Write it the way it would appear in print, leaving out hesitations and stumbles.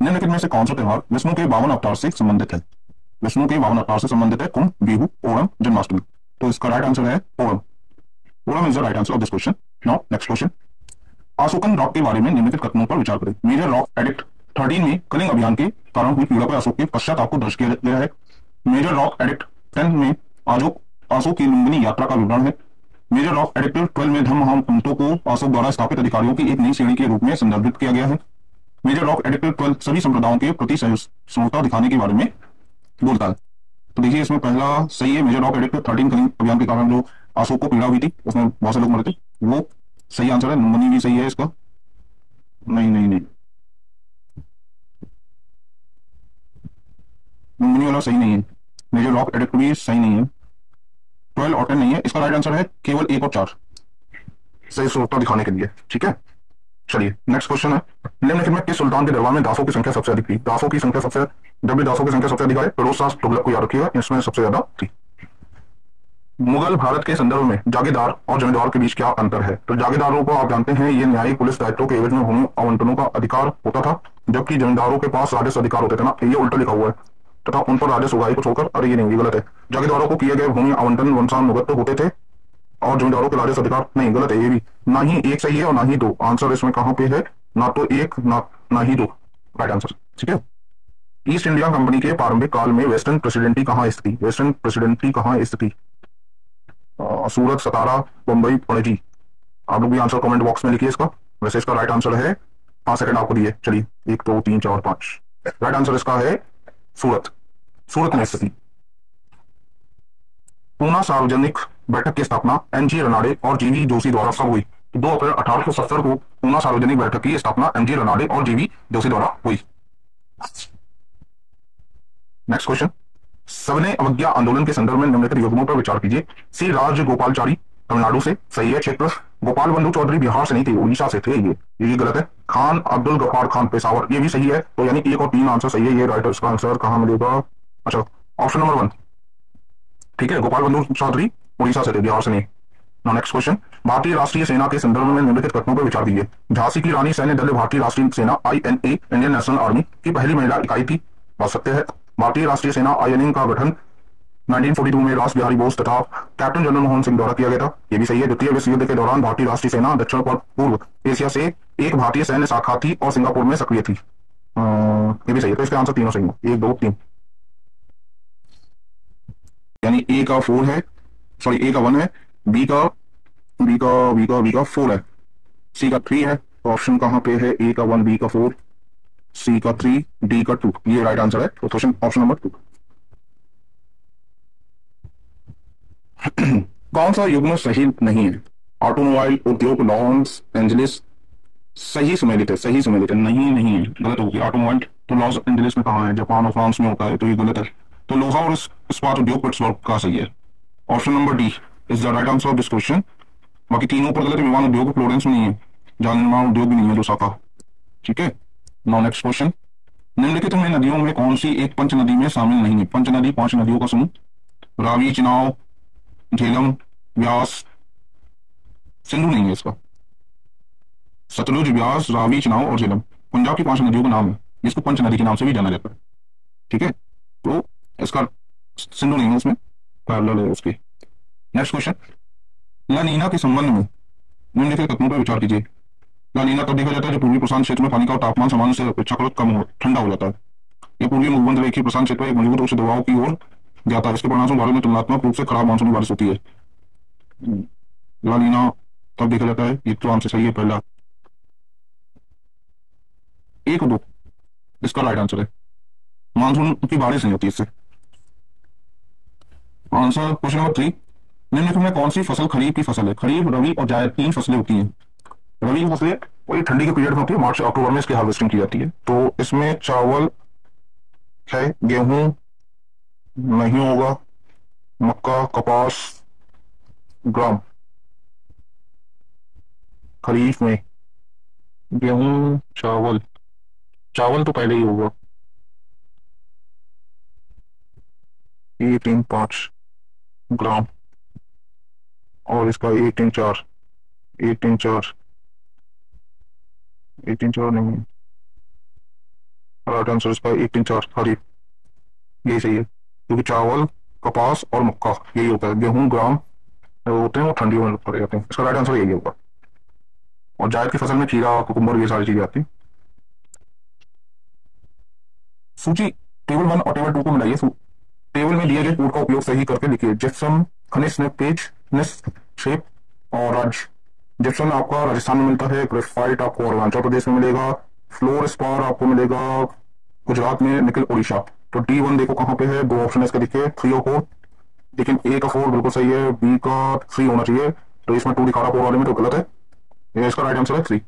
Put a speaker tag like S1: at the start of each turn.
S1: निम्नलिखित में से कौन सा त्योहार विष्णु के 52 अवतार से संबंधित है? विष्णु के 52 अवतार से संबंधित है कुंभ, बिहू, ओणम, जन्माष्टमी। तो इसका राइट आंसर है Onam. Onam is the right answer of this question. Now next question. Ashokan rock के बारे में निम्नलिखित कथनों पर विचार करें। मेजर रॉक एडिक्ट 13 में कलिंग अभियान के कारण हुई पीड़ा पर अशोक के पश्चाताप को दर्ज किया गया है। मेजर रॉक एडिक्ट 10 में अशोक अशोक की लुम्बिनी यात्रा का विवरण है। मेजर रॉक एडिक्ट 12 में धर्म महामंत्रों को अशोक द्वारा स्थापित अधिकारियों की एक नई श्रेणी के रूप में संदर्भित किया गया है। मेजर रॉक एडिक्ट 12 सभी संप्रदायों के प्रति सहिष्णुता दिखाने के बारे में बोलता है। तो देखिए इसमें पहला सही है, मेजर रॉक एडिक्ट 13 कलिंग अभियान के कारण जो अशोक को पीड़ा हुई थी उसमें बहुत से लोग मरे थे, वो सही आंसर है। लुम्बिनी भी सही है इसका। नहीं नहीं नहीं, लुम्बिनी वाला सही नहीं है। मेजर रॉक एडिक्ट भी सही नहीं है। 12 और 10 नहीं है। इसका राइट आंसर है केवल 1 और 4 सही श्रोता दिखाने के लिए। ठीक है, चलिए नेक्स्ट क्वेश्चन है। निम्नलिखित में किस सुल्तान के दरबार में दासों की संख्या सबसे अधिक थी? दासों की संख्या सबसे, जब भी दासों की संख्या सबसे अधिक है फिरोज शाह तुगलक को याद रखिएगा, इसमें सबसे ज्यादा थी। मुगल भारत के संदर्भ में जागीरदार और जमींदार के बीच क्या अंतर है? तो जागीरदारों को आप जानते हैं ये न्यायिक पुलिस दायित्वों के एवज में भूमि आवंटनों का अधिकार होता था, जबकि जमींदारों के पास राजस्व अधिकार होते थे ना, ये उल्टा लिखा हुआ है, तथा उन पर राजस्व उगाही को छोड़कर, अरे ये नहीं, ये गलत है। जागीरदारों को किए गए भूमि आवंटन वंशानुगत होते थे और जमींदारों के राजस्व अधिकार नहीं, गलत है ये भी। ना ही एक सही है और ना ही दो। आंसर इसमें कहां पे है? ना तो एक ना ही दो, राइट आंसर। ठीक है। ईस्ट इंडिया कंपनी के प्रारंभिक काल में वेस्टर्न प्रेसिडेंटी कहां स्थित थी? वेस्टर्न प्रेसिडेंटी कहां स्थित थी? सूरत, सतारा, बंबई, पणजी। आप लोग भी आंसर कमेंट बॉक्स में लिखिए इसका। वैसे इसका राइट आंसर है, 5 सेकंड आपको दिए, चलिए 1 2 3 4 5। राइट आंसर इसका है सूरत। सूरत में स्थित। पूना सार्वजनिक बैठक की स्थापना एनजी रनाडे और जीवी जोशी द्वारा कब हुई? 2 अप्रैल 1870 को पूना सार्वजनिक बैठक की स्थापना एनजी रनाडे और जीवी जोशी द्वारा हुई। Next question. सविनय अवज्ञा आंदोलन के संदर्भ में निम्नलिखित युग्मों पर विचार कीजिए। सी राजगोपालचारी तमिलनाडु से, सही है। क्षेत्र गोपाल बंधु चौधरी बिहार से नहीं थे, उड़ीसा से थे, ये गलत है। खान अब्दुल गफ्फार खान पेशावर, ये भी सही है। तो यानी 1 और 3 आंसर सही है। ये राइट इसका आंसर कहां मिलेगा? अच्छा, ऑप्शन नंबर 1। ठीक है, गोपाल बंधु चौधरी उड़ीसा से थे, बिहार से नहीं। Next question. भारतीय राष्ट्रीय सेना के संदर्भ में निम्नलिखित कथनों पर विचार कीजिए। झांसी की रानी सैन्य दल भारतीय राष्ट्रीय सेना INA इंडियन नेशनल आर्मी की पहली महिला इकाई थी, बात सत्य है। भारतीय राष्ट्रीय सेना INA का गठन 1942 में रास बिहारी बोस तथा कैप्टन जनरल मनमोहन सिंह द्वारा किया गया था, ये भी सही है। द्वितीय विश्व युद्ध के दौरान भारतीय राष्ट्रीय सेना दक्षिण पूर्व एशिया से एक भारतीय सैन्य शाखा थी और सिंगापुर में सक्रिय थी, ये भी सही है। तो इसके आंसर तीनों सही है, 1 2 3। यानी ए का 4 है, सॉरी ए का 1 है, बी का 4 है, सी का 3 है। ऑप्शन कहां पे है? ए का 1, बी का 4, सी का 3, डी का 2, ये राइट आंसर है। तो क्वेश्चन ऑप्शन नंबर 2। कौन सा युग्म सही नहीं है? ऑटोमोबाइल, उद्योग, लॉस एंजलिस। सही सम्मिलित है, सही सम्मिलित है, नहीं नहीं है, गलत होगी। ऑटोमोबाइल तो लॉस एंजलिस में कहाँ है? जापान और फ्रांस में होता है, तो ये गलत है। तो लोहा और इस्पात उद्योग पिट्सबर्ग का सही है। Option number D is the right answer of this question. बाकी तीनों पर गलत है। विमान उद्योग फ्लोरेंस में नहीं है, जान निर्माण उद्योग भी नहीं है, ओसाका। ठीक है। Now next question. निम्नलिखित में नदियों में कौन सी एक पंच नदी में शामिल नहीं है? पंच नदी 5 नदियों का समूह, रावी, चिनाब, झेलम, व्यास, सिंधु नहीं है इसका। सतलुज, व्यास, रावी, चिनाब और झेलम पंजाब की 5 नदियों का नाम है, जिसको पंच नदी के नाम से भी जाना जाता है। ठीक है, तो इसका सिंधु नहीं है, उसमें पैरेलल है उसके। Next question. ला नीना के संबंध में निम्नलिखित तत्वों पर विचार कीजिए। ला नीना तब देखा जाता है जब पूर्वी प्रशांत क्षेत्र में पानी का तापमान सामान्य से अपेक्षाकृत कम हो, ठंडा हो जाता है। यह पूर्वी भूमध्य रेखीय प्रशांत क्षेत्र एक मजबूत रूप से दबाव की ओर जाता है। इसके परिणामस्वरूप भारत में तुलनात्मक रूप से खराब मानसूनी बारिश होती है। ला नीना तब देखा जाता है, ये तो आंसर सही है पहला। 1 और 2 इसका राइट आंसर है। मानसून की बारिश नहीं होती इससे। Answer question number 3। निम्नलिखित में कौन सी फसल खरीफ की फसल है? खरीफ, रबी और जायद 3 फसलें होती हैं। रबी की फसलें वही ठंडी के पीरियड में होती है, मार्च से अक्टूबर में इसकी हार्वेस्टिंग की जाती है। तो इसमें चावल है, गेहूं नहीं होगा, मक्का, कपास, ग्राम। खरीफ में गेहूं, चावल, चावल तो पहले ही होगा। 1 3 5 ग्राम और इसका 1 3 4, 1 3 4, 1 3 4 नहीं है। राइट आंसर इसका 1 3 4 हाँ जी यही सही है, क्योंकि चावल, कपास और मक्का यही होता है, गेहूं ग्राम होते हैं वो ठंडियों में पड़े जाते हैं, इसका राइट आंसर यही होगा। और जायद की फसल में खीरा, कुकुम्बर ये सारी चीजें आती हैं। सूची टेबल 1 और टेबल 2 को मिलाइए। टेबल में दिए गए कोड का उपयोग सही करके लिखिए। जिप्सम, खनिज, स्नैप पेज, शेप और राज्य। जिप्सम आपका राजस्थान में मिलता है, ग्रेफाइट आपको अरुणाचल प्रदेश में मिलेगा, फ्लोर स्पार आपको मिलेगा गुजरात में, निकल उड़ीसा। तो D1 देखो कहाँ पे है, दो ऑप्शन है इसके दिखे 3 और 4, लेकिन ए का 4 बिल्कुल सही है, बी का 3 होना चाहिए, तो इसमें 2 दिखा रहा 4 वाले में, तो गलत है। ये इसका राइट आंसर है 3।